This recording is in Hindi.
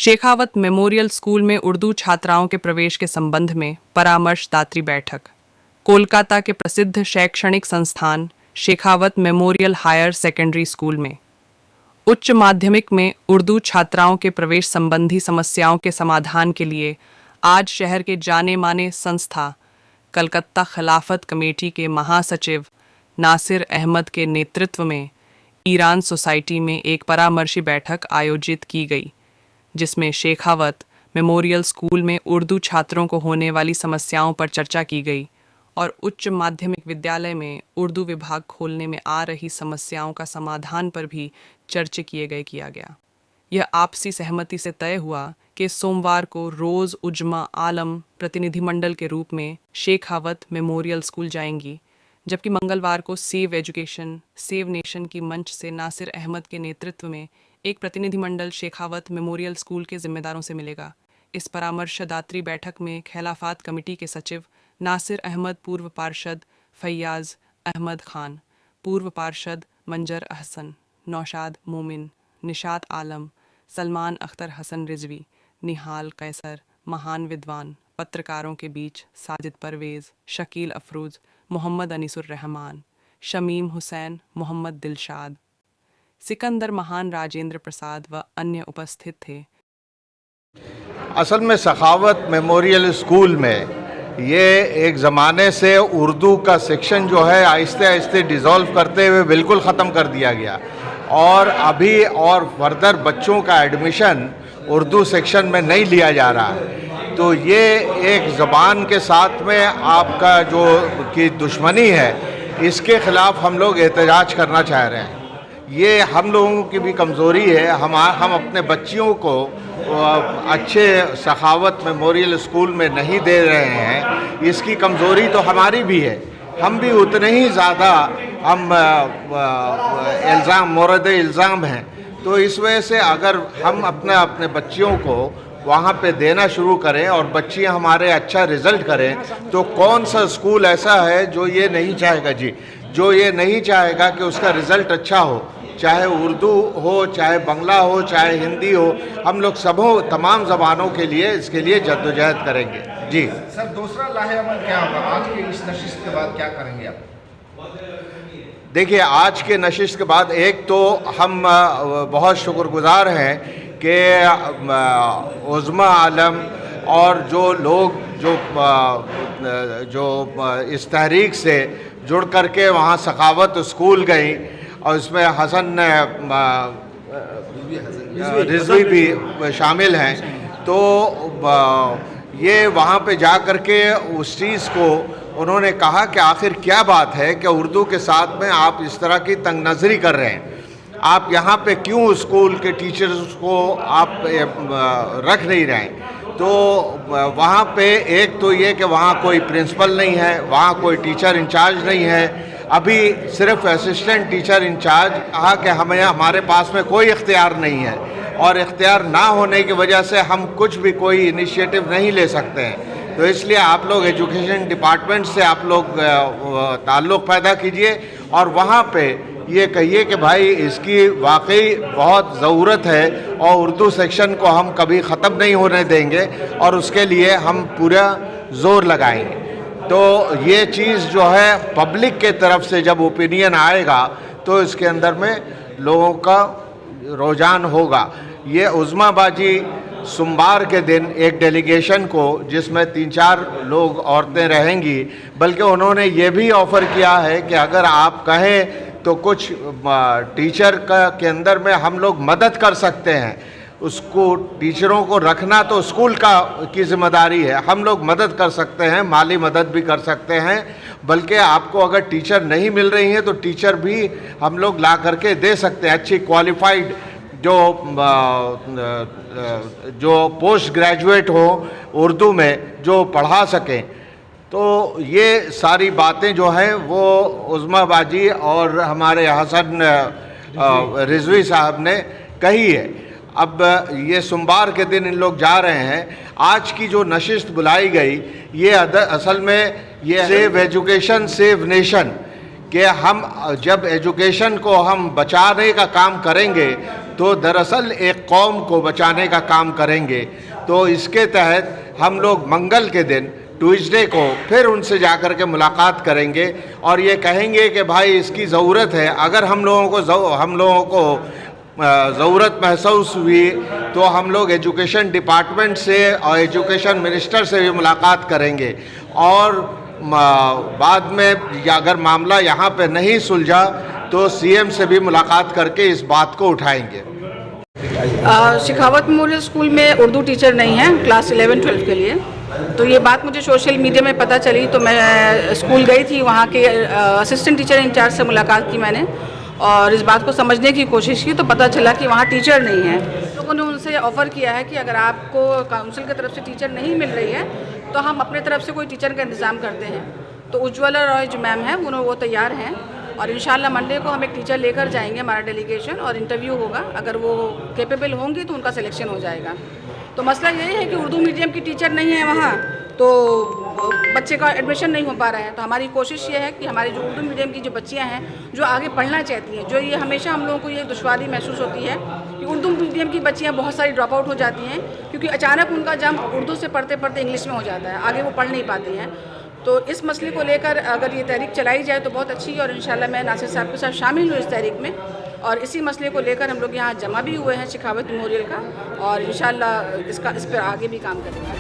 शेखावत मेमोरियल स्कूल में उर्दू छात्राओं के प्रवेश के संबंध में परामर्शदात्री बैठक। कोलकाता के प्रसिद्ध शैक्षणिक संस्थान Shekhawat memorial higher secondary school में उच्च माध्यमिक में उर्दू छात्राओं के प्रवेश संबंधी समस्याओं के समाधान के लिए आज शहर के जाने माने संस्था कलकत्ता खिलाफत कमेटी के महासचिव नासिर अहमद के नेतृत्व में ईरान सोसाइटी में एक परामर्शी बैठक आयोजित की गई, जिसमें शेखावत मेमोरियल स्कूल में उर्दू छात्रों को होने वाली समस्याओं पर चर्चा की गई और उच्च माध्यमिक विद्यालय में उर्दू विभाग खोलने में आ रही समस्याओं का समाधान पर भी चर्चा किया गया। यह आपसी सहमति से तय हुआ कि सोमवार को रोज़ उजमा आलम प्रतिनिधिमंडल के रूप में शेखावत मेमोरियल स्कूल जाएंगी, जबकि मंगलवार को सेव एजुकेशन सेव नेशन की मंच से नासिर अहमद के नेतृत्व में एक प्रतिनिधिमंडल शेखावत मेमोरियल स्कूल के जिम्मेदारों से मिलेगा। इस परामर्शदात्री बैठक में खिलाफत कमेटी के सचिव नासिर अहमद, पूर्व पार्षद फैयाज अहमद खान, पूर्व पार्षद मंजर अहसन, नौशाद मोमिन, निशात आलम, सलमान अख्तर हसन रिजवी, निहाल कैसर, महान विद्वान, पत्रकारों के बीच साजिद परवेज़, शकील अफरोज़, मोहम्मद अनीसुर रहमान, शमीम हुसैन, मोहम्मद दिलशाद, सिकंदर महान, राजेंद्र प्रसाद व अन्य उपस्थित थे। असल में सखावत मेमोरियल स्कूल में ये एक ज़माने से उर्दू का सेक्शन जो है आहिस्ते आहिस्ते डिज़ोल्व करते हुए बिल्कुल ख़त्म कर दिया गया और अभी और फर्दर बच्चों का एडमिशन उर्दू सेक्शन में नहीं लिया जा रहा है। तो ये एक ज़बान के साथ में आपका जो की दुश्मनी है, इसके ख़िलाफ़ हम लोग एहतजाज करना चाह रहे हैं। ये हम लोगों की भी कमज़ोरी है। हम अपने बच्चियों को अच्छे सखावत मेमोरियल स्कूल में नहीं दे रहे हैं, इसकी कमज़ोरी तो हमारी भी है। हम भी उतने ही ज़्यादा हम मोरद इल्ज़ाम हैं। तो इस वजह से अगर हम अपने बच्चियों को वहाँ पे देना शुरू करें और बच्चियाँ हमारे अच्छा रिज़ल्ट करें, तो कौन सा स्कूल ऐसा है जो ये नहीं चाहेगा जो ये नहीं चाहेगा कि उसका रिज़ल्ट अच्छा हो, चाहे उर्दू हो, चाहे बंगला हो, चाहे हिंदी हो। हम लोग तमाम ज़बानों के लिए इसके लिए जद्दोजहद करेंगे। जी सर, दूसरा लाहेअमल क्या होगा आज के इस नशिस्त के बाद, क्या करेंगे आप? देखिए, आज के नशिस्त के बाद एक तो हम बहुत शुक्रगुजार हैं कि उज़्मा आलम और जो लोग जो इस तहरीक से जुड़ करके वहाँ सखावत स्कूल गई और इसमें हसन रिजवी भी शामिल हैं, तो ये वहाँ पे जा कर के उस चीज़ को उन्होंने कहा कि आखिर क्या बात है कि उर्दू के साथ में आप इस तरह की तंग नज़री कर रहे हैं, आप यहाँ पे क्यों स्कूल के टीचर्स को आप रख नहीं रहे हैं। तो वहाँ पे एक तो ये कि वहाँ कोई प्रिंसिपल नहीं है, वहाँ कोई टीचर इंचार्ज नहीं है, अभी सिर्फ असिस्टेंट टीचर इंचार्ज। कहा कि हमारे पास में कोई इख्तियार नहीं है और इख्तियार ना होने की वजह से हम कुछ भी कोई इनिशिएटिव नहीं ले सकते हैं। तो इसलिए आप लोग एजुकेशन डिपार्टमेंट से आप लोग ताल्लुक़ पैदा कीजिए और वहाँ पे ये कहिए कि भाई इसकी वाकई बहुत ज़रूरत है और उर्दू सेक्शन को हम कभी ख़त्म नहीं होने देंगे और उसके लिए हम पूरा ज़ोर लगाएंगे। तो ये चीज़ जो है पब्लिक के तरफ से जब ओपिनियन आएगा तो इसके अंदर में लोगों का रुझान होगा। ये उज़्माबाजी सोमवार के दिन एक डेलीगेशन को, जिसमें 3-4 लोग औरतें रहेंगी, बल्कि उन्होंने ये भी ऑफ़र किया है कि अगर आप कहें तो कुछ टीचर के अंदर में हम लोग मदद कर सकते हैं। उसको टीचरों को रखना तो स्कूल की ज़िम्मेदारी है, हम लोग मदद कर सकते हैं, माली मदद भी कर सकते हैं, बल्कि आपको अगर टीचर नहीं मिल रही हैं तो टीचर भी हम लोग ला करके दे सकते हैं, अच्छी क्वालिफाइड जो पोस्ट ग्रेजुएट हो उर्दू में, जो पढ़ा सकें। तो ये सारी बातें जो हैं वो उज़्माबाजी और हमारे हसन रिजवी साहब ने कही है। अब ये सोमवार के दिन इन लोग जा रहे हैं। आज की जो नशिस्त बुलाई गई, ये असल में ये सेव एजुकेशन सेव नेशन, कि हम जब एजुकेशन को हम बचाने का काम करेंगे तो दरअसल एक कौम को बचाने का काम करेंगे। तो इसके तहत हम लोग मंगल के दिन ट्यूसडे को फिर उनसे जाकर के मुलाकात करेंगे और ये कहेंगे कि भाई इसकी ज़रूरत है। अगर हम लोगों को ज़रूरत महसूस हुई तो हम लोग एजुकेशन डिपार्टमेंट से और एजुकेशन मिनिस्टर से भी मुलाकात करेंगे और बाद में अगर मामला यहाँ पे नहीं सुलझा तो सीएम से भी मुलाकात करके इस बात को उठाएंगे। शेखावत मेमोरियल स्कूल में उर्दू टीचर नहीं है क्लास 11-12 के लिए। तो ये बात मुझे सोशल मीडिया में पता चली तो मैं स्कूल गई थी, वहाँ के असिस्टेंट टीचर इंचार्ज से मुलाकात की मैंने और इस बात को समझने की कोशिश की तो पता चला कि वहाँ टीचर नहीं है। लोगों ने उनसे ऑफ़र किया है कि अगर आपको काउंसिल की तरफ से टीचर नहीं मिल रही है तो हम अपने तरफ से कोई टीचर का इंतज़ाम करते हैं। तो उज्ज्वला रॉय जो मैम हैं वो तैयार हैं और इंशाल्लाह मंडे को हम एक टीचर लेकर जाएंगे, हमारा डेलीगेशन, और इंटरव्यू होगा। अगर वो कैपेबल होंगी तो उनका सिलेक्शन हो जाएगा। तो मसला यही है कि उर्दू मीडियम की टीचर नहीं है वहाँ, तो बच्चे का एडमिशन नहीं हो पा रहा है। तो हमारी कोशिश ये है कि हमारी जो उर्दू मीडियम की जो बच्चियाँ हैं जो आगे पढ़ना चाहती हैं, जो ये हमेशा हम लोगों को ये दुश्वारी महसूस होती है कि उर्दू मीडियम की बच्चियाँ बहुत सारी ड्रॉप आउट हो जाती हैं क्योंकि अचानक उनका जंप उर्दू से पढ़ते पढ़ते इंग्लिश में हो जाता है, आगे वो पढ़ नहीं पाती हैं। तो इस मसले को लेकर अगर ये तहरीक चलाई जाए तो बहुत अच्छी है और इंशाल्लाह मैं नासिर साहब के साथ शामिल हूँ इस तहरीक में और इसी मसले को लेकर हम लोग यहाँ जमा भी हुए हैं शेखावत मेमोरियल का और इंशाल्लाह इस पर आगे भी काम करेंगे।